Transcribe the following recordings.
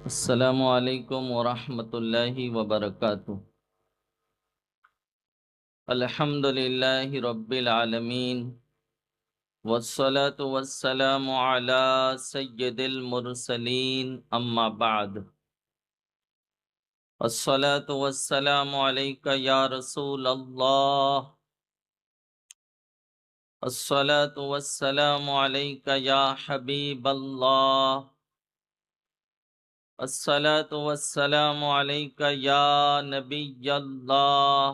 السلام علیکم ورحمۃ اللہ وبرکاتہ۔ الحمد للہ رب العالمین، والصلاة والسلام علی سید المرسلین، اما بعد۔ الصلاة والسلام علیک یا رسول اللہ، الصلاة والسلام علیک یا حبیب اللہ، الصلاة والسلام علیک یا نبی اللہ،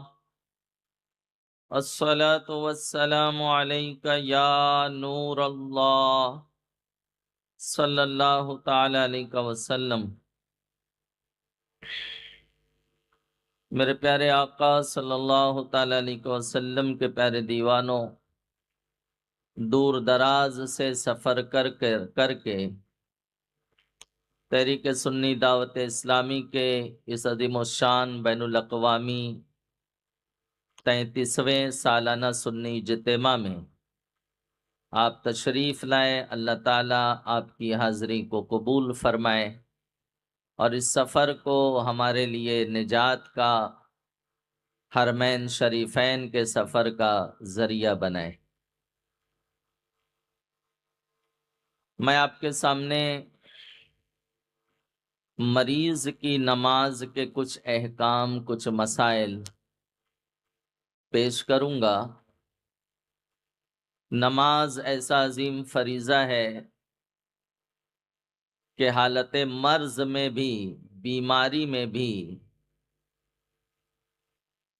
الصلاة والسلام علیک یا نور اللہ، صلی اللہ تعالی علیہ وسلم۔ میرے پیارے آقا صلی اللہ تعالی علیہ وسلم کے پیارے دیوانوں، دور دراز سے سفر کر کے تحریک سنی دعوت اسلامی کے اس عظیم الشان بین الاقوامی 33ویں سالانہ سنی اجتماع میں آپ تشریف لائے۔ اللہ تعالیٰ آپ کی حاضری کو قبول فرمائے اور اس سفر کو ہمارے لیے نجات کا، حرمین شریفین کے سفر کا ذریعہ بنائے۔ میں آپ کے سامنے مریض کی نماز کے کچھ احکام، کچھ مسائل پیش کروں گا۔ نماز ایسا عظیم فریضہ ہے کہ حالت مرض میں بھی، بیماری میں بھی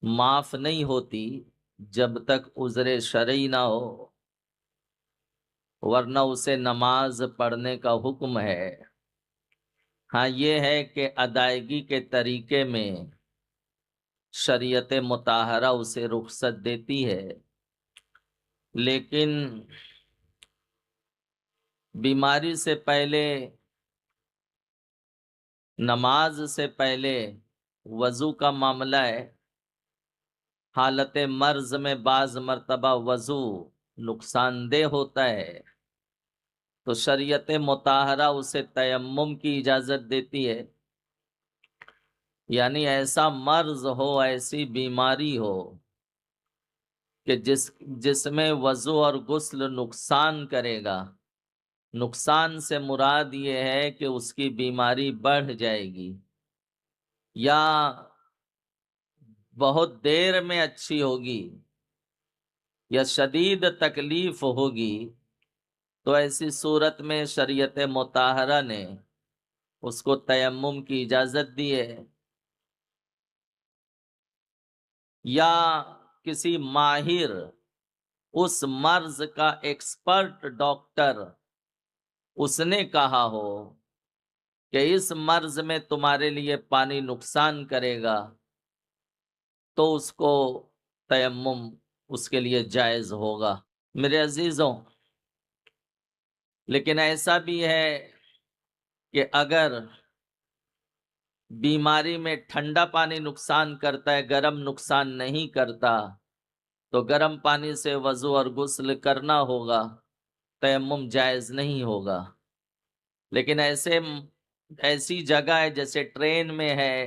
معاف نہیں ہوتی جب تک عذر شرعی نہ ہو، ورنہ اسے نماز پڑھنے کا حکم ہے۔ ہاں یہ ہے کہ ادائیگی کے طریقے میں شریعت مطہرہ اسے رخصت دیتی ہے، لیکن بیماری سے پہلے، نماز سے پہلے وضو کا معاملہ ہے۔ حالت مرض میں بعض مرتبہ وضو نقصان دہ ہوتا ہے، تو شریعت مطہرہ اسے تیمم کی اجازت دیتی ہے۔ یعنی ایسا مرض ہو، ایسی بیماری ہو کہ جس میں وضو اور غسل نقصان کرے گا۔ نقصان سے مراد یہ ہے کہ اس کی بیماری بڑھ جائے گی یا بہت دیر میں اچھی ہوگی یا شدید تکلیف ہوگی، تو ایسی صورت میں شریعت مطہرہ نے اس کو تیمم کی اجازت دی ہے۔ یا کسی ماہر، اس مرض کا ایکسپرٹ ڈاکٹر، اس نے کہا ہو کہ اس مرض میں تمہارے لیے پانی نقصان کرے گا، تو اس کو تیمم اس کے لیے جائز ہوگا۔ میرے عزیزوں، لیکن ایسا بھی ہے کہ اگر بیماری میں ٹھنڈا پانی نقصان کرتا ہے، گرم نقصان نہیں کرتا، تو گرم پانی سے وضو اور غسل کرنا ہوگا، تیمم جائز نہیں ہوگا۔ لیکن ایسی جگہ ہے جیسے ٹرین میں ہے،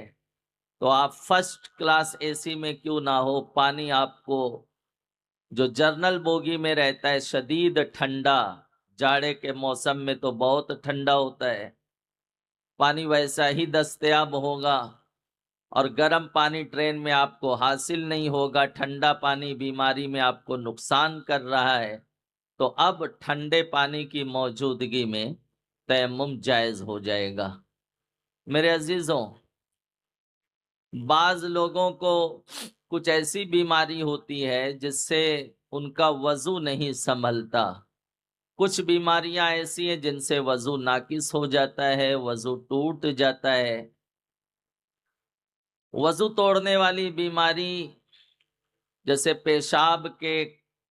تو آپ فرسٹ کلاس اے سی میں کیوں نہ ہو، پانی آپ کو جو جرنل بوگی میں رہتا ہے شدید ٹھنڈا، جاڑے کے موسم میں تو بہت ٹھنڈا ہوتا ہے، پانی ویسا ہی دستیاب ہوگا، اور گرم پانی ٹرین میں آپ کو حاصل نہیں ہوگا۔ ٹھنڈا پانی بیماری میں آپ کو نقصان کر رہا ہے، تو اب ٹھنڈے پانی کی موجودگی میں تیمم جائز ہو جائے گا۔ میرے عزیزوں، بعض لوگوں کو کچھ ایسی بیماری ہوتی ہے جس سے ان کا وضو نہیں سنبھلتا۔ کچھ بیماریاں ایسی ہیں جن سے وضو ناقص ہو جاتا ہے، وضو ٹوٹ جاتا ہے۔ وضو توڑنے والی بیماری جیسے پیشاب کے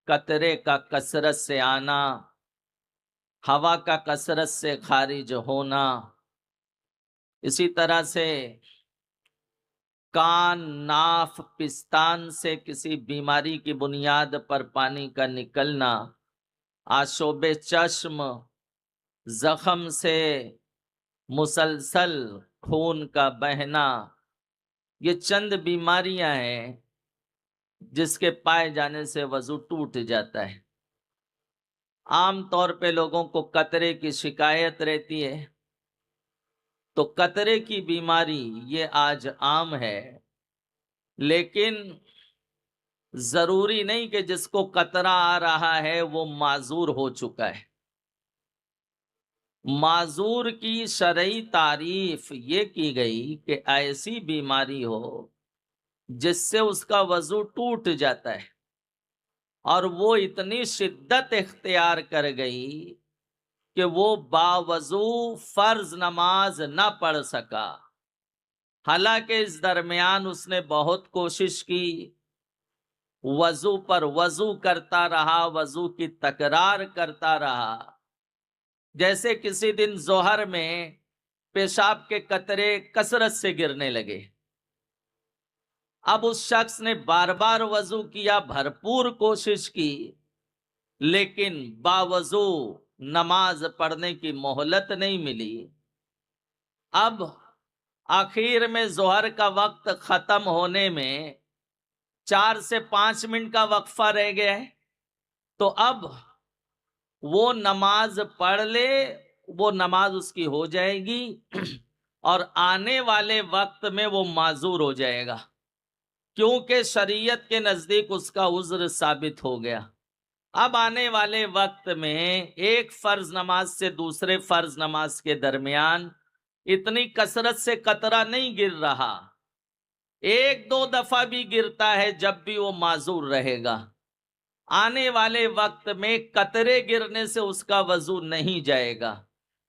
قطرے کا کثرت سے آنا، ہوا کا کثرت سے خارج ہونا، اسی طرح سے کان، ناف، پستان سے کسی بیماری کی بنیاد پر پانی کا نکلنا، آشوب چشم، زخم سے مسلسل خون کا بہنا، یہ چند بیماریاں ہیں جس کے پائے جانے سے وضو ٹوٹ جاتا ہے۔ عام طور پہ لوگوں کو قطرے کی شکایت رہتی ہے، تو قطرے کی بیماری یہ آج عام ہے، لیکن ضروری نہیں کہ جس کو قطرہ آ رہا ہے وہ معذور ہو چکا ہے۔ معذور کی شرعی تعریف یہ کی گئی کہ ایسی بیماری ہو جس سے اس کا وضو ٹوٹ جاتا ہے، اور وہ اتنی شدت اختیار کر گئی کہ وہ باوضو فرض نماز نہ پڑھ سکا، حالانکہ اس درمیان اس نے بہت کوشش کی، وضو پر وضو کرتا رہا، وضو کی تکرار کرتا رہا۔ جیسے کسی دن ظہر میں پیشاب کے قطرے کثرت سے گرنے لگے، اب اس شخص نے بار بار وضو کیا، بھرپور کوشش کی، لیکن باوضو نماز پڑھنے کی مہلت نہیں ملی۔ اب آخر میں ظہر کا وقت ختم ہونے میں 4 سے 5 منٹ کا وقفہ رہ گیا ہے، تو اب وہ نماز پڑھ لے، وہ نماز اس کی ہو جائے گی، اور آنے والے وقت میں وہ معذور ہو جائے گا، کیونکہ شریعت کے نزدیک اس کا عذر ثابت ہو گیا۔ اب آنے والے وقت میں ایک فرض نماز سے دوسرے فرض نماز کے درمیان اتنی کثرت سے قطرہ نہیں گر رہا، 1-2 دفعہ بھی گرتا ہے، جب بھی وہ معذور رہے گا۔ آنے والے وقت میں قطرے گرنے سے اس کا وضو نہیں جائے گا،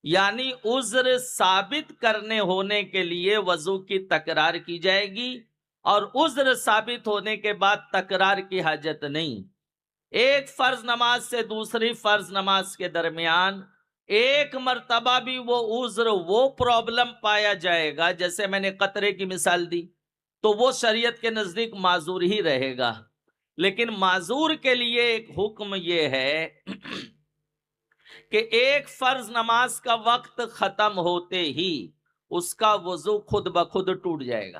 یعنی عذر ثابت کرنے ہونے کے لیے وضو کی تکرار کی جائے گی، اور عذر ثابت ہونے کے بعد تکرار کی حاجت نہیں۔ ایک فرض نماز سے دوسری فرض نماز کے درمیان ایک مرتبہ بھی وہ عذر، وہ پرابلم پایا جائے گا، جیسے میں نے قطرے کی مثال دی، تو وہ شریعت کے نزدیک معذور ہی رہے گا۔ لیکن معذور کے لیے ایک حکم یہ ہے کہ ایک فرض نماز کا وقت ختم ہوتے ہی اس کا وضو خود بخود ٹوٹ جائے گا۔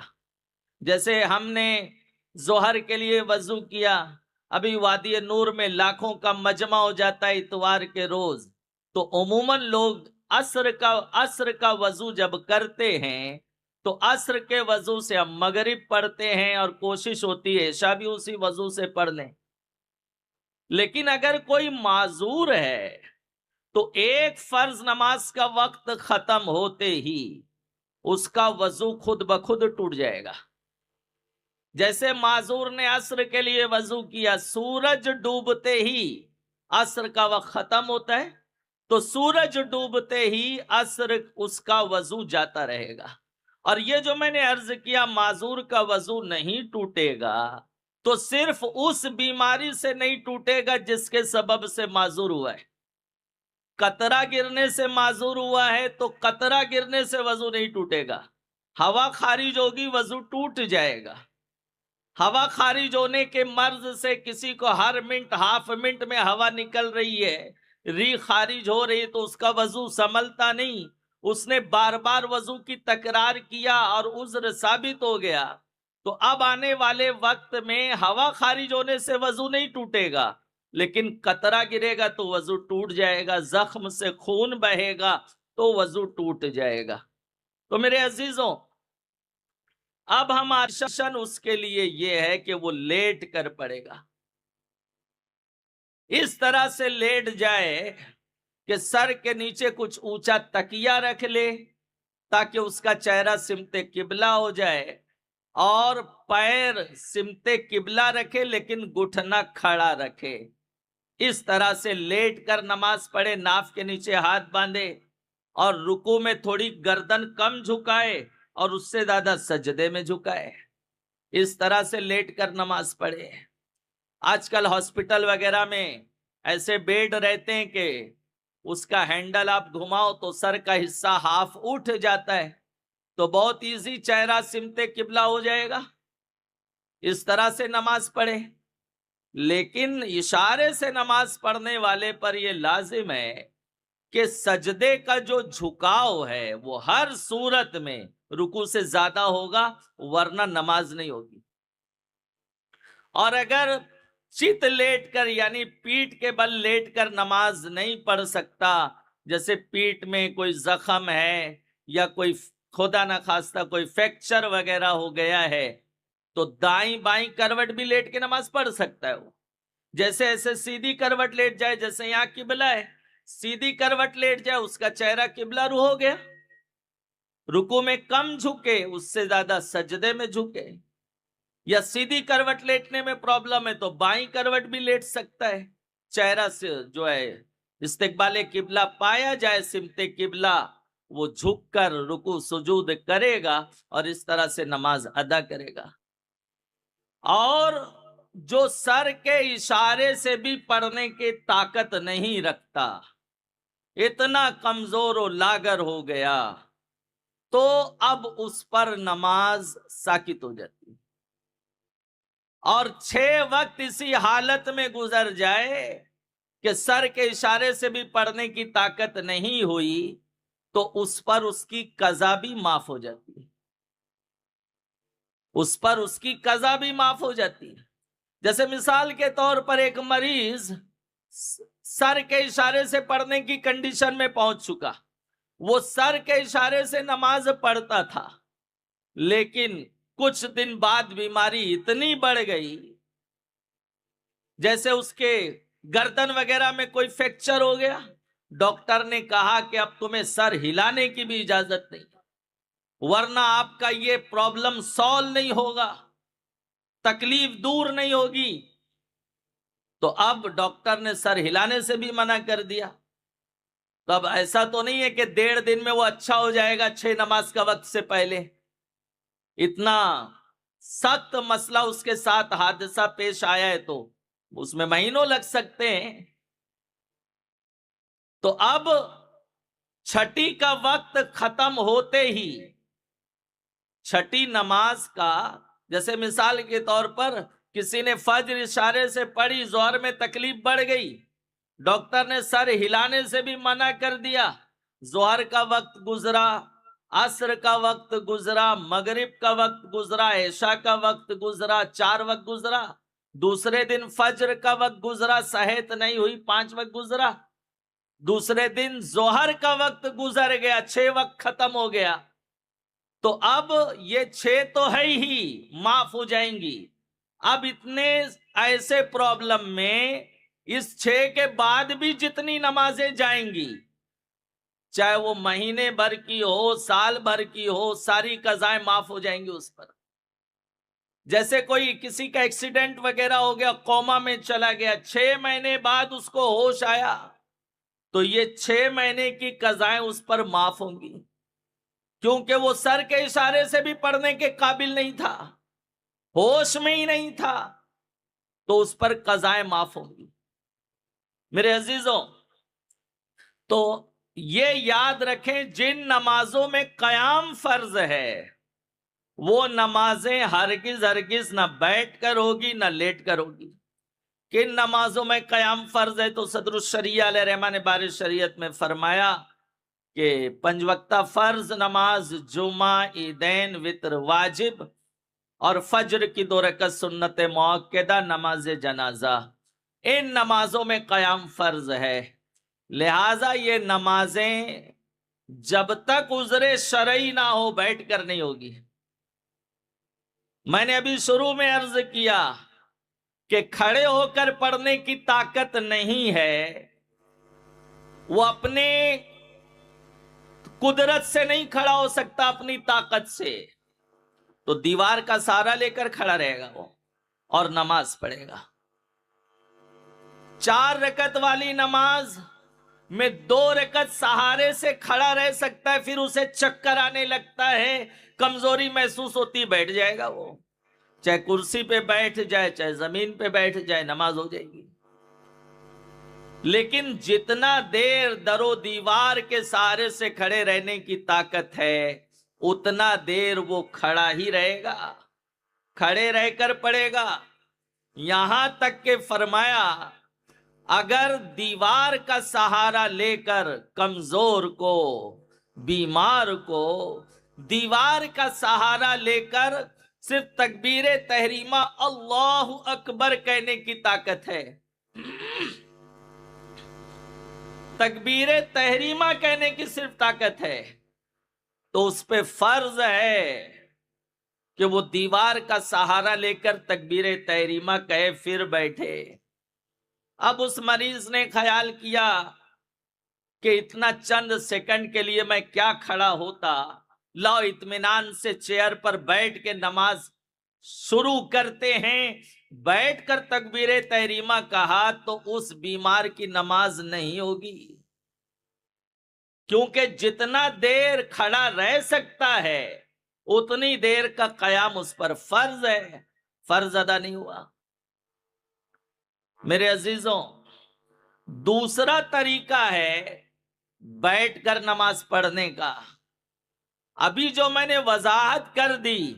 جیسے ہم نے ظہر کے لیے وضو کیا، ابھی وادی نور میں لاکھوں کا مجمع ہو جاتا ہے اتوار کے روز، تو عموماً لوگ عصر کا وضو جب کرتے ہیں تو عصر کے وضو سے ہم مغرب پڑھتے ہیں، اور کوشش ہوتی ہے عشاء بھی اسی وضو سے پڑھ لیں۔ لیکن اگر کوئی معذور ہے تو ایک فرض نماز کا وقت ختم ہوتے ہی اس کا وضو خود بخود ٹوٹ جائے گا۔ جیسے معذور نے عصر کے لیے وضو کیا، سورج ڈوبتے ہی عصر کا وقت ختم ہوتا ہے، تو سورج ڈوبتے ہی عصر اس کا وضو جاتا رہے گا۔ اور یہ جو میں نے عرض کیا معذور کا وضو نہیں ٹوٹے گا، تو صرف اس بیماری سے نہیں ٹوٹے گا جس کے سبب سے معذور ہوا ہے۔ قطرہ گرنے سے معذور ہوا ہے تو قطرہ گرنے سے وضو نہیں ٹوٹے گا، ہوا خارج ہوگی وضو ٹوٹ جائے گا۔ ہوا خارج ہونے کے مرض سے کسی کو ہر منٹ ہاف منٹ میں ہوا نکل رہی ہے، ری خارج ہو رہی ہے، تو اس کا وضو سنبھلتا نہیں، اس نے بار بار وضو کی تکرار کیا اور عذر ثابت ہو گیا، تو اب آنے والے وقت میں ہوا خارج ہونے سے وضو نہیں ٹوٹے گا، لیکن قطرہ گرے گا تو وضو ٹوٹ جائے گا، زخم سے خون بہے گا تو وضو ٹوٹ جائے گا۔ تو میرے عزیزوں، اب ہمارا شن اس کے لیے یہ ہے کہ وہ لیٹ کر پڑے گا، اس طرح سے لیٹ جائے کہ سر کے نیچے کچھ اونچا تکیہ رکھ لے تاکہ اس کا چہرہ سمت قبلہ ہو جائے، اور پیر سمت قبلہ رکھے لیکن گھٹنا کھڑا رکھے، اس طرح سے لیٹ کر نماز پڑھے، ناف کے نیچے ہاتھ باندھے اور رکوع میں تھوڑی گردن کم جھکائے اور اس سے زیادہ سجدے میں جھکائے، اس طرح سے لیٹ کر نماز پڑھے۔ آج کل ہاسپٹل وغیرہ میں ایسے بیڈ رہتے ہیں کہ اس کا ہینڈل آپ گھماؤ تو سر کا حصہ ہاف اٹھ جاتا ہے، تو بہت ایزی چہرہ سمت قبلہ ہو جائے گا، اس طرح سے نماز پڑھے۔ لیکن اشارے سے نماز پڑھنے والے پر یہ لازم ہے کہ سجدے کا جو جھکاؤ ہے وہ ہر صورت میں رکوع سے زیادہ ہوگا، ورنہ نماز نہیں ہوگی۔ اور اگر چت لیٹ کر یعنی پیٹھ کے بل لیٹ کر نماز نہیں پڑھ سکتا، جیسے پیٹھ میں کوئی زخم ہے یا کوئی خدا نخواستہ کوئی فریکچر وغیرہ ہو گیا ہے، تو دائیں بائیں کروٹ بھی لیٹ کے نماز پڑھ سکتا ہے۔ وہ جیسے ایسے سیدھی کروٹ لیٹ جائے، جیسے یہاں قبلہ ہے، سیدھی کروٹ لیٹ جائے، اس کا چہرہ قبلہ رو ہو گیا۔ رکوع میں کم جھکے، اس سے زیادہ سجدے میں جھکے۔ یا سیدھی کروٹ لیٹنے میں پرابلم ہے تو بائیں کروٹ بھی لیٹ سکتا ہے، چہرہ سے جو ہے استقبال قبلہ پایا جائے سمت قبلہ، وہ جھک کر رکوع سجود کرے گا اور اس طرح سے نماز ادا کرے گا۔ اور جو سر کے اشارے سے بھی پڑھنے کی طاقت نہیں رکھتا، اتنا کمزور و لاغر ہو گیا، تو اب اس پر نماز ساقط ہو جاتی ہے۔ اور 6 وقت اسی حالت میں گزر جائے کہ سر کے اشارے سے بھی پڑھنے کی طاقت نہیں ہوئی، تو اس پر اس کی قضا بھی معاف ہو جاتی ہے۔ اس پر اس کی قضا بھی معاف ہو جاتی ہے۔ جیسے مثال کے طور پر ایک مریض سر کے اشارے سے پڑھنے کی کنڈیشن میں پہنچ چکا، وہ سر کے اشارے سے نماز پڑھتا تھا، لیکن کچھ دن بعد بیماری اتنی بڑھ گئی، جیسے اس کے گردن وغیرہ میں کوئی فریکچر ہو گیا، ڈاکٹر نے کہا کہ اب تمہیں سر ہلانے کی بھی اجازت نہیں، ورنہ آپ کا یہ پرابلم سالو نہیں ہوگا، تکلیف دور نہیں ہوگی۔ تو اب ڈاکٹر نے سر ہلانے سے بھی منع کر دیا۔ تو اب ایسا تو نہیں ہے کہ 1.5 دن میں وہ اچھا ہو جائے گا 6 نماز کا وقت سے پہلے۔ اتنا سخت مسئلہ اس کے ساتھ حادثہ پیش آیا ہے تو اس میں مہینوں لگ سکتے ہیں۔ تو اب چھٹی کا وقت ختم ہوتے ہی، چھٹی نماز کا، جیسے مثال کے طور پر کسی نے فجر اشارے سے پڑھی، ظہر میں تکلیف بڑھ گئی، ڈاکٹر نے سر ہلانے سے بھی منع کر دیا، ظہر کا وقت گزرا، عصر کا وقت گزرا، مغرب کا وقت گزرا، عشاء کا وقت گزرا، 4 وقت گزرا، دوسرے دن فجر کا وقت گزرا، صحت نہیں ہوئی، 5 وقت گزرا، دوسرے دن ظہر کا وقت گزر گیا، 6 وقت ختم ہو گیا، تو اب یہ 6 تو ہے ہی معاف ہو جائیں گی۔ اب اتنے ایسے پرابلم میں اس 6 کے بعد بھی جتنی نمازیں جائیں گی، چاہے وہ مہینے بھر کی ہو، سال بھر کی ہو، ساری قضائیں معاف ہو جائیں گی اس پر۔ جیسے کوئی کسی کا ایکسیڈنٹ وغیرہ ہو گیا، کوما میں چلا گیا، 6 مہینے بعد اس کو ہوش آیا، تو یہ 6 مہینے کی قضائیں اس پر معاف ہوں گی، کیونکہ وہ سر کے اشارے سے بھی پڑھنے کے قابل نہیں تھا، ہوش میں ہی نہیں تھا، تو اس پر قضائیں معاف ہوں گی۔ میرے عزیزوں، تو یہ یاد رکھیں، جن نمازوں میں قیام فرض ہے وہ نمازیں ہرگز نہ بیٹھ کر ہوگی نہ لیٹ کر ہوگی۔ کن نمازوں میں قیام فرض ہے؟ تو صدر الشریعہ علیہ رحمہ نے بار شریعت میں فرمایا کہ 5 وقتہ فرض نماز، جمعہ، عیدین، وتر واجب، اور فجر کی 2 رکعت سنت مؤکدہ، نماز جنازہ، ان نمازوں میں قیام فرض ہے۔ لہٰذا یہ نمازیں جب تک عذر شرعی نہ ہو بیٹھ کر نہیں ہوگی۔ میں نے ابھی شروع میں عرض کیا کہ کھڑے ہو کر پڑھنے کی طاقت نہیں ہے، وہ اپنے قدرت سے نہیں کھڑا ہو سکتا، اپنی طاقت سے، تو دیوار کا سہارا لے کر کھڑا رہے گا وہ اور نماز پڑھے گا۔ 4 رکعت والی نماز میں 2 رکعت سہارے سے کھڑا رہ سکتا ہے، پھر اسے چکر آنے لگتا ہے، کمزوری محسوس ہوتی، بیٹھ جائے گا وہ، چاہے کرسی پہ بیٹھ جائے چاہے زمین پہ بیٹھ جائے، نماز ہو جائے گی۔ لیکن جتنا دیر در و دیوار کے سہارے سے کھڑے رہنے کی طاقت ہے، اتنا دیر وہ کھڑا ہی رہے گا، کھڑے رہ کر پڑھے گا، یہاں تک کہ فرمایا اگر دیوار کا سہارا لے کر کمزور کو، بیمار کو دیوار کا سہارا لے کر صرف تکبیر تحریمہ اللہ اکبر کہنے کی طاقت ہے، تکبیر تحریمہ کہنے کی صرف طاقت ہے، تو اس پہ فرض ہے کہ وہ دیوار کا سہارا لے کر تکبیر تحریمہ کہے پھر بیٹھے۔ اب اس مریض نے خیال کیا کہ اتنا چند سیکنڈ کے لیے میں کیا کھڑا ہوتا، لاؤ اطمینان سے چیئر پر بیٹھ کے نماز شروع کرتے ہیں۔ بیٹھ کر تکبیر تحریمہ کہا تو اس بیمار کی نماز نہیں ہوگی، کیونکہ جتنا دیر کھڑا رہ سکتا ہے اتنی دیر کا قیام اس پر فرض ہے، فرض ادا نہیں ہوا۔ میرے عزیزوں، دوسرا طریقہ ہے بیٹھ کر نماز پڑھنے کا۔ ابھی جو میں نے وضاحت کر دی،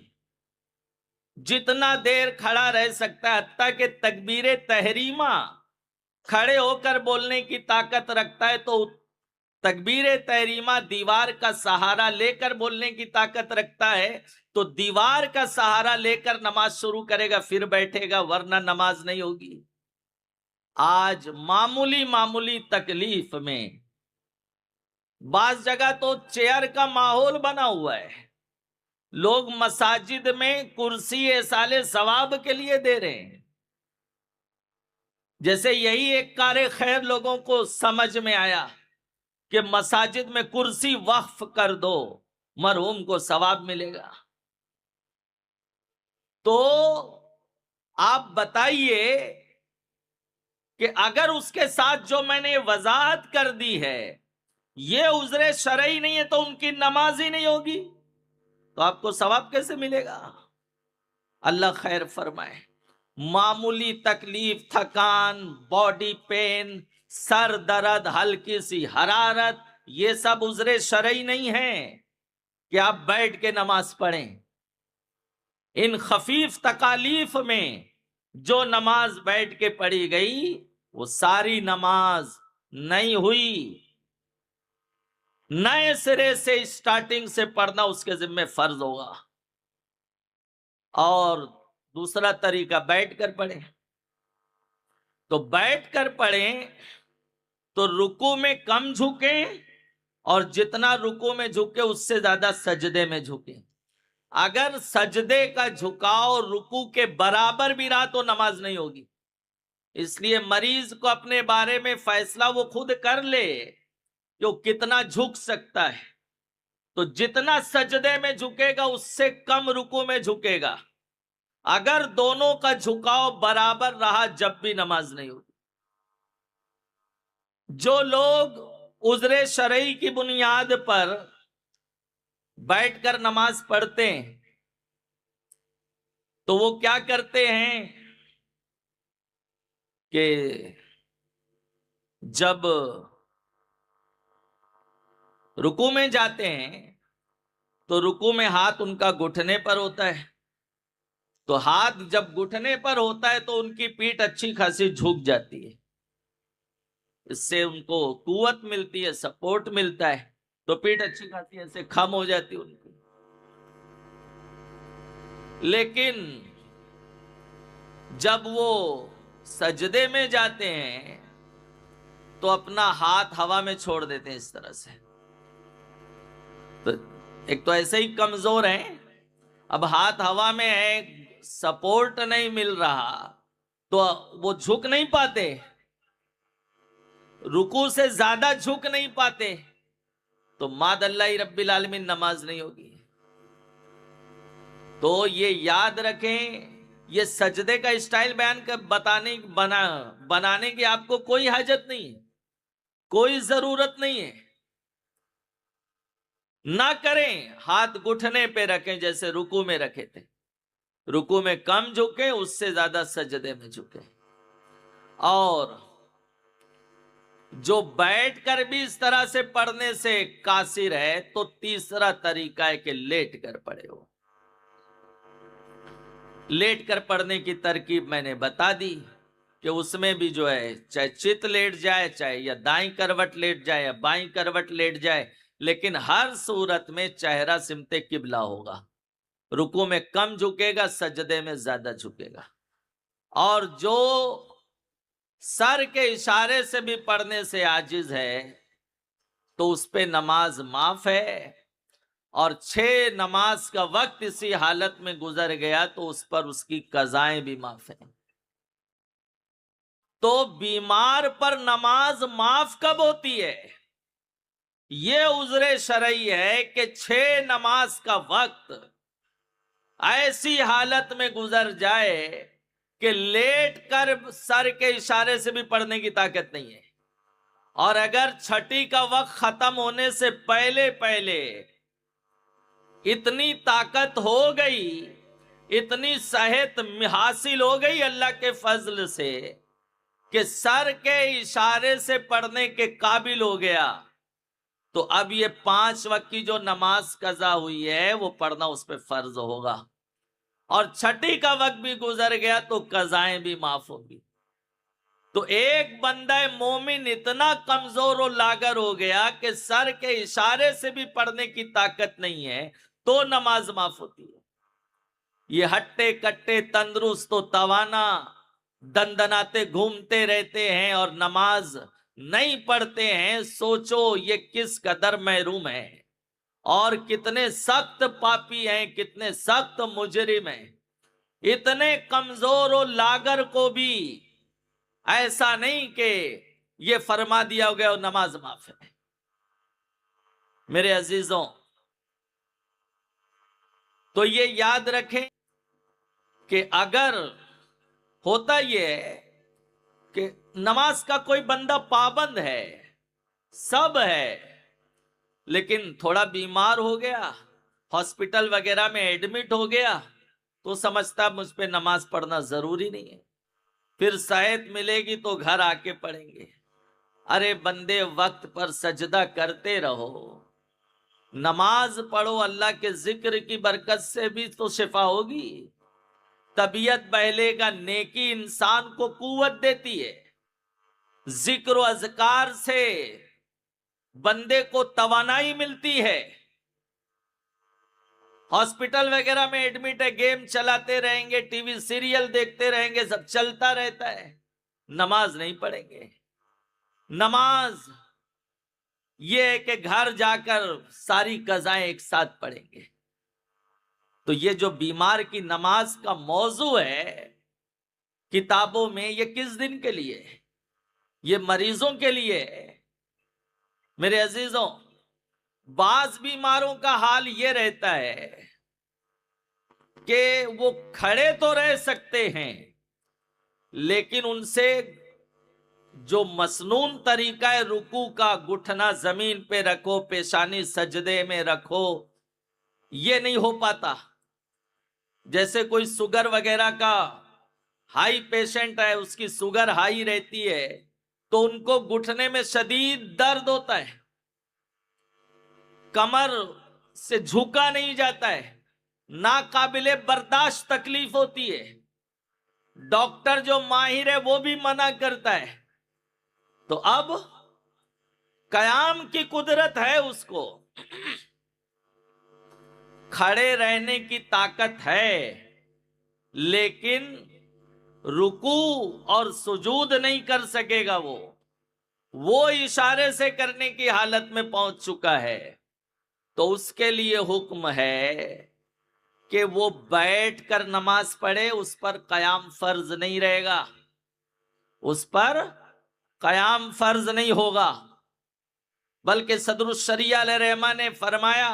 جتنا دیر کھڑا رہ سکتا ہے، حتیٰ کہ تکبیر تحریمہ کھڑے ہو کر بولنے کی طاقت رکھتا ہے، تو تکبیر تحریمہ دیوار کا سہارا لے کر بولنے کی طاقت رکھتا ہے، تو دیوار کا سہارا لے کر نماز شروع کرے گا پھر بیٹھے گا، ورنہ نماز نہیں ہوگی۔ آج معمولی تکلیف میں بعض جگہ تو چیئر کا ماحول بنا ہوا ہے، لوگ مساجد میں کرسی ایصال ثواب کے لیے دے رہے ہیں، جیسے یہی ایک کار خیر لوگوں کو سمجھ میں آیا کہ مساجد میں کرسی وقف کر دو، مرحوم کو ثواب ملے گا۔ تو آپ بتائیے کہ اگر اس کے ساتھ جو میں نے وضاحت کر دی ہے یہ عذر شرعی نہیں ہے تو ان کی نماز ہی نہیں ہوگی، تو آپ کو ثواب کیسے ملے گا؟ اللہ خیر فرمائے۔ معمولی تکلیف، تھکان، باڈی پین، سر درد، ہلکی سی حرارت، یہ سب عذر شرعی نہیں ہے کہ آپ بیٹھ کے نماز پڑھیں۔ ان خفیف تکالیف میں جو نماز بیٹھ کے پڑھی گئی وہ ساری نماز نہیں ہوئی، نئے سرے سے اسٹارٹنگ سے پڑھنا اس کے ذمہ فرض ہوگا۔ اور دوسرا طریقہ بیٹھ کر پڑھیں، تو بیٹھ کر پڑھیں تو رکوع میں کم جھکیں، اور جتنا رکوع میں جھکے اس سے زیادہ سجدے میں جھکیں۔ اگر سجدے کا جھکاؤ رکوع کے برابر بھی رہا تو نماز نہیں ہوگی۔ اس لیے مریض کو اپنے بارے میں فیصلہ وہ خود کر لے کہ وہ کتنا جھک سکتا ہے، تو جتنا سجدے میں جھکے گا اس سے کم رکوع میں جھکے گا۔ اگر دونوں کا جھکاؤ برابر رہا جب بھی نماز نہیں ہوگی۔ جو لوگ عذر شرعی کی بنیاد پر بیٹھ کر نماز پڑھتے ہیں تو وہ کیا کرتے ہیں کہ جب رکوع میں جاتے ہیں تو رکوع میں ہاتھ ان کا گھٹنے پر ہوتا ہے، تو ہاتھ جب گھٹنے پر ہوتا ہے تو ان کی پیٹھ اچھی خاصی جھک جاتی ہے، اس سے ان کو قوت ملتی ہے، سپورٹ ملتا ہے، تو پیٹھ اچھی خاصی ایسے خم ہو جاتی ہے ان کی۔ لیکن جب وہ سجدے میں جاتے ہیں تو اپنا ہاتھ ہوا میں چھوڑ دیتے ہیں اس طرح سے، تو ایک تو ایسے ہی کمزور ہیں، اب ہاتھ ہوا میں ہے، سپورٹ نہیں مل رہا تو وہ جھک نہیں پاتے، رکوع سے زیادہ جھک نہیں پاتے، تو ماد اللہ رب العالمین نماز نہیں ہوگی۔ تو یہ یاد رکھیں، یہ سجدے کا اسٹائل بنانے کی آپ کو کوئی حاجت نہیں ہے، کوئی ضرورت نہیں ہے، نہ کریں، ہاتھ گھٹنے پہ رکھیں جیسے رکوع میں رکھے تھے، رکوع میں کم جھکیں، اس سے زیادہ سجدے میں جھکیں۔ اور جو بیٹھ کر بھی اس طرح سے پڑھنے سے قاصر ہے تو تیسرا طریقہ ہے کہ لیٹ کر پڑھے ہو۔ لیٹ کر پڑھنے کی ترکیب میں نے بتا دی، کہ اس میں بھی جو ہے چاہے چت لیٹ جائے، چاہے یا دائیں کروٹ لیٹ جائے یا بائیں کروٹ لیٹ جائے، لیکن ہر صورت میں چہرہ سمت قبلہ ہوگا۔ رکوع میں کم جھکے گا، سجدے میں زیادہ جھکے گا۔ اور جو سر کے اشارے سے بھی پڑھنے سے عاجز ہے تو اس پہ نماز معاف ہے، اور 6 نماز کا وقت اسی حالت میں گزر گیا تو اس پر اس کی قضائیں بھی معاف ہیں۔ تو بیمار پر نماز معاف کب ہوتی ہے؟ یہ عذر شرعی ہے کہ 6 نماز کا وقت ایسی حالت میں گزر جائے کہ لیٹ کر سر کے اشارے سے بھی پڑھنے کی طاقت نہیں ہے، اور اگر چھٹی کا وقت ختم ہونے سے پہلے پہلے اتنی طاقت ہو گئی، اتنی صحت حاصل ہو گئی اللہ کے فضل سے کہ سر کے اشارے سے پڑھنے کے قابل ہو گیا، تو اب یہ 5 وقت کی جو نماز قضا ہوئی ہے وہ پڑھنا اس پہ فرض ہوگا، اور چھٹی کا وقت بھی گزر گیا تو قضائیں بھی معاف ہوگی۔ تو ایک بندہ مومن اتنا کمزور و لاغر ہو گیا کہ سر کے اشارے سے بھی پڑھنے کی طاقت نہیں ہے تو نماز معاف ہوتی ہے۔ یہ ہٹے کٹے تندرست و توانا دندناتے گھومتے رہتے ہیں اور نماز نہیں پڑھتے ہیں، سوچو یہ کس قدر محروم ہے، اور کتنے سخت پاپی ہیں، کتنے سخت مجرم ہیں۔ اتنے کمزور و لاغر کو بھی ایسا نہیں کہ یہ فرما دیا گیا اور نماز معاف ہے۔ میرے عزیزوں، تو یہ یاد رکھیں کہ اگر ہوتا یہ ہے کہ نماز کا کوئی بندہ پابند ہے، سب ہے، لیکن تھوڑا بیمار ہو گیا، ہاسپٹل وغیرہ میں ایڈمٹ ہو گیا، تو سمجھتا مجھ پہ نماز پڑھنا ضروری نہیں ہے، پھر صحت ملے گی تو گھر آ کے پڑھیں گے۔ ارے بندے، وقت پر سجدہ کرتے رہو، نماز پڑھو، اللہ کے ذکر کی برکت سے بھی تو شفا ہوگی۔ طبیعت بہلے گا، نیکی انسان کو قوت دیتی ہے، ذکر و اذکار سے بندے کو توانائی ملتی ہے۔ ہاسپٹل وغیرہ میں ایڈمٹ ہے، گیم چلاتے رہیں گے، ٹی وی سیریل دیکھتے رہیں گے، سب چلتا رہتا ہے، نماز نہیں پڑھیں گے۔ نماز یہ ہے کہ گھر جا کر ساری قضائیں ایک ساتھ پڑھیں گے۔ تو یہ جو بیمار کی نماز کا موضوع ہے کتابوں میں، یہ کس دن کے لیے ہے؟ یہ مریضوں کے لیے ہے۔ میرے عزیزوں، بعض بیماروں کا حال یہ رہتا ہے کہ وہ کھڑے تو رہ سکتے ہیں، لیکن ان سے جو مسنون طریقہ ہے رکوع کا، گھٹنا زمین پہ رکھو، پیشانی سجدے میں رکھو، یہ نہیں ہو پاتا۔ جیسے کوئی شوگر وغیرہ کا ہائی پیشنٹ ہے، اس کی شوگر ہائی رہتی ہے تو ان کو گھٹنے میں شدید درد ہوتا ہے، کمر سے جھکا نہیں جاتا ہے، ناقابل برداشت تکلیف ہوتی ہے، ڈاکٹر جو ماہر ہے وہ بھی منع کرتا ہے، تو اب قیام کی قدرت ہے، اس کو کھڑے رہنے کی طاقت ہے، لیکن رکوع اور سجود نہیں کر سکے گا، وہ اشارے سے کرنے کی حالت میں پہنچ چکا ہے، تو اس کے لیے حکم ہے کہ وہ بیٹھ کر نماز پڑھے، اس پر قیام فرض نہیں رہے گا، اس پر قیام فرض نہیں ہوگا، بلکہ صدر الشریعہ علیہ رحمہ نے فرمایا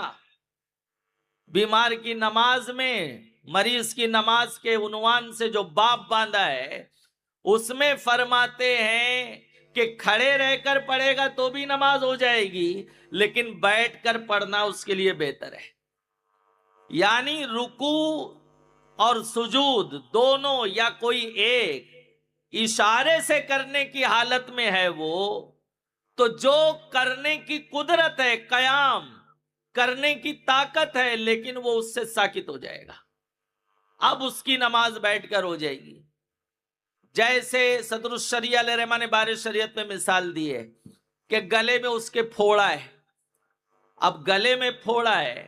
بیمار کی نماز میں، مریض کی نماز کے عنوان سے جو باب باندھا ہے اس میں فرماتے ہیں کہ کھڑے رہ کر پڑھے گا تو بھی نماز ہو جائے گی، لیکن بیٹھ کر پڑھنا اس کے لیے بہتر ہے۔ یعنی رکوع اور سجود دونوں یا کوئی ایک اشارے سے کرنے کی حالت میں ہے وہ، تو جو کرنے کی قدرت ہے، قیام کرنے کی طاقت ہے، لیکن وہ اس سے ساکت ہو جائے گا، اب اس کی نماز بیٹھ کر ہو جائے گی۔ جیسے صدر الشریعہ علیہ رحمہ نے بار شریعت میں مثال دی ہے کہ گلے میں اس کے پھوڑا ہے، اب گلے میں پھوڑا ہے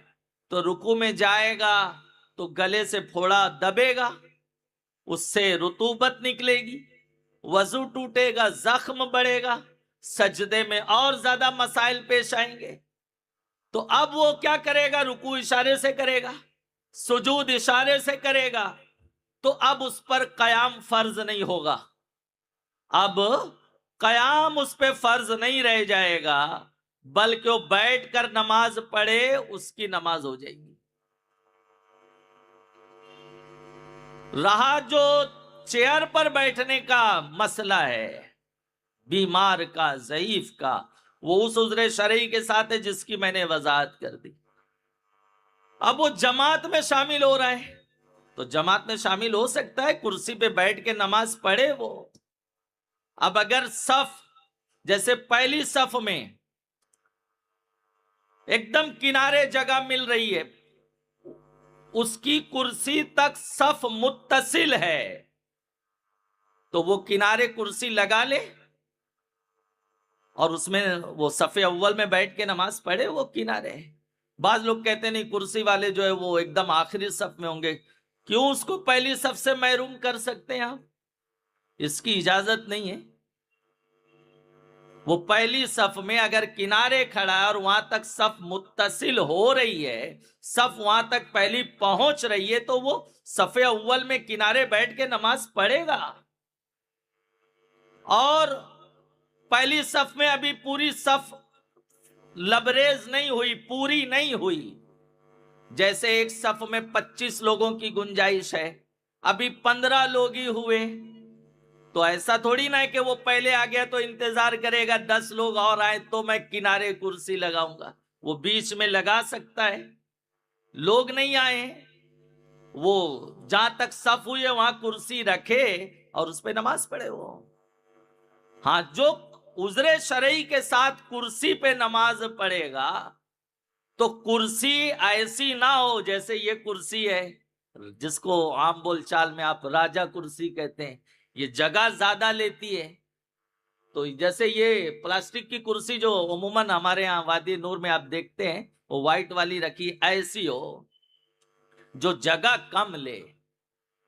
تو رکوع میں جائے گا تو گلے سے پھوڑا دبے گا، اس سے رطوبت نکلے گی، وضو ٹوٹے گا، زخم بڑھے گا، سجدے میں اور زیادہ مسائل پیش آئیں گے۔ تو اب وہ کیا کرے گا؟ رکوع اشارے سے کرے گا، سجود اشارے سے کرے گا، تو اب اس پر قیام فرض نہیں ہوگا، اب قیام اس پہ فرض نہیں رہ جائے گا، بلکہ وہ بیٹھ کر نماز پڑھے اس کی نماز ہو جائے گی۔ رہا جو چیئر پر بیٹھنے کا مسئلہ ہے، بیمار کا، ضعیف کا، وہ اس عذر شرعی کے ساتھ ہے جس کی میں نے وضاحت کر دی۔ اب وہ جماعت میں شامل ہو رہا ہے تو جماعت میں شامل ہو سکتا ہے، کرسی پہ بیٹھ کے نماز پڑھے وہ۔ اب اگر صف جیسے پہلی صف میں ایک دم کنارے جگہ مل رہی ہے، اس کی کرسی تک صف متصل ہے، تو وہ کنارے کرسی لگا لے اور اس میں وہ صف اول میں بیٹھ کے نماز پڑھے، وہ کنارے ہے۔ بعض لوگ کہتے نہیں کرسی والے جو ہے وہ ایک دم آخری صف میں ہوں گے، کیوں اس کو پہلی صف سے محروم کر سکتے ہیں آپ؟ اس کی اجازت نہیں ہے۔ وہ پہلی صف میں اگر کنارے کھڑا ہے اور وہاں تک صف متصل ہو رہی ہے، صف وہاں تک پہلی پہنچ رہی ہے، تو وہ صف اول میں کنارے بیٹھ کے نماز پڑھے گا۔ اور پہلی صف میں ابھی پوری صف لبریز نہیں ہوئی، پوری نہیں ہوئی، جیسے ایک صف میں 25 لوگوں کی گنجائش ہے، ابھی 15 لوگ ہی ہوئے، تو ایسا تھوڑی نہ ہے کہ وہ پہلے آ گیا تو انتظار کرے گا 10 لوگ اور آئے تو میں کنارے کرسی لگاؤں گا، وہ بیچ میں لگا سکتا ہے۔ لوگ نہیں آئے، وہ جہاں تک صف ہوئی ہے وہاں کرسی رکھے اور اس پہ نماز پڑھے وہ۔ ہاں، جو عذر شرعی کے ساتھ کرسی پہ نماز پڑھے گا تو کرسی ایسی نہ ہو جیسے یہ کرسی ہے جس کو عام بول چال میں آپ راجا کرسی کہتے ہیں، یہ جگہ زیادہ لیتی ہے۔ تو جیسے یہ پلاسٹک کی کرسی جو عموماً ہمارے ہاں وادی نور میں آپ دیکھتے ہیں وہ وائٹ والی رکھی، ایسی ہو جو جگہ کم لے،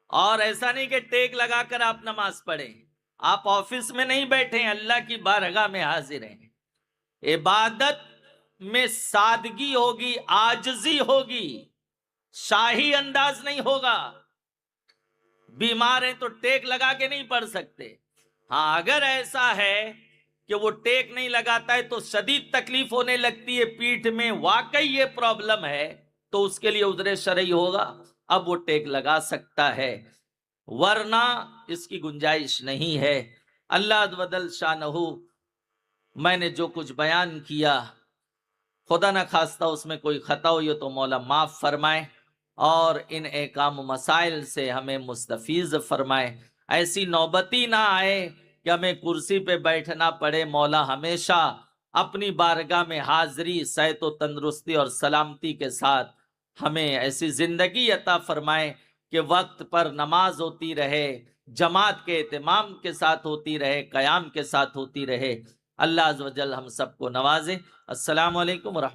اور ایسا نہیں کہ ٹیک لگا کر آپ نماز پڑھیں۔ آپ آفس میں نہیں بیٹھے ہیں، اللہ کی بارگاہ میں حاضر ہیں، عبادت میں سادگی ہوگی، عاجزی ہوگی، شاہی انداز نہیں ہوگا۔ بیمار ہیں تو ٹیک لگا کے نہیں پڑھ سکتے۔ ہاں، اگر ایسا ہے کہ وہ ٹیک نہیں لگاتا ہے تو شدید تکلیف ہونے لگتی ہے پیٹھ میں، واقعی یہ پرابلم ہے، تو اس کے لیے عذر شرعی ہوگا، اب وہ ٹیک لگا سکتا ہے، ورنہ اس کی گنجائش نہیں ہے۔ اللہ عز و جل شانہ، میں نے جو کچھ بیان کیا خدا نہ خواستہ اس میں کوئی خطا ہوئی تو مولا معاف فرمائے، اور ان احکام و مسائل سے ہمیں مستفیض فرمائے۔ ایسی نوبتی نہ آئے کہ ہمیں کرسی پہ بیٹھنا پڑے، مولا ہمیشہ اپنی بارگاہ میں حاضری، صحت و تندرستی اور سلامتی کے ساتھ ہمیں ایسی زندگی عطا فرمائے کہ وقت پر نماز ہوتی رہے، جماعت کے اہتمام کے ساتھ ہوتی رہے، قیام کے ساتھ ہوتی رہے۔ اللہ عز و جل ہم سب کو نوازے۔ السلام علیکم ورحمۃ اللہ۔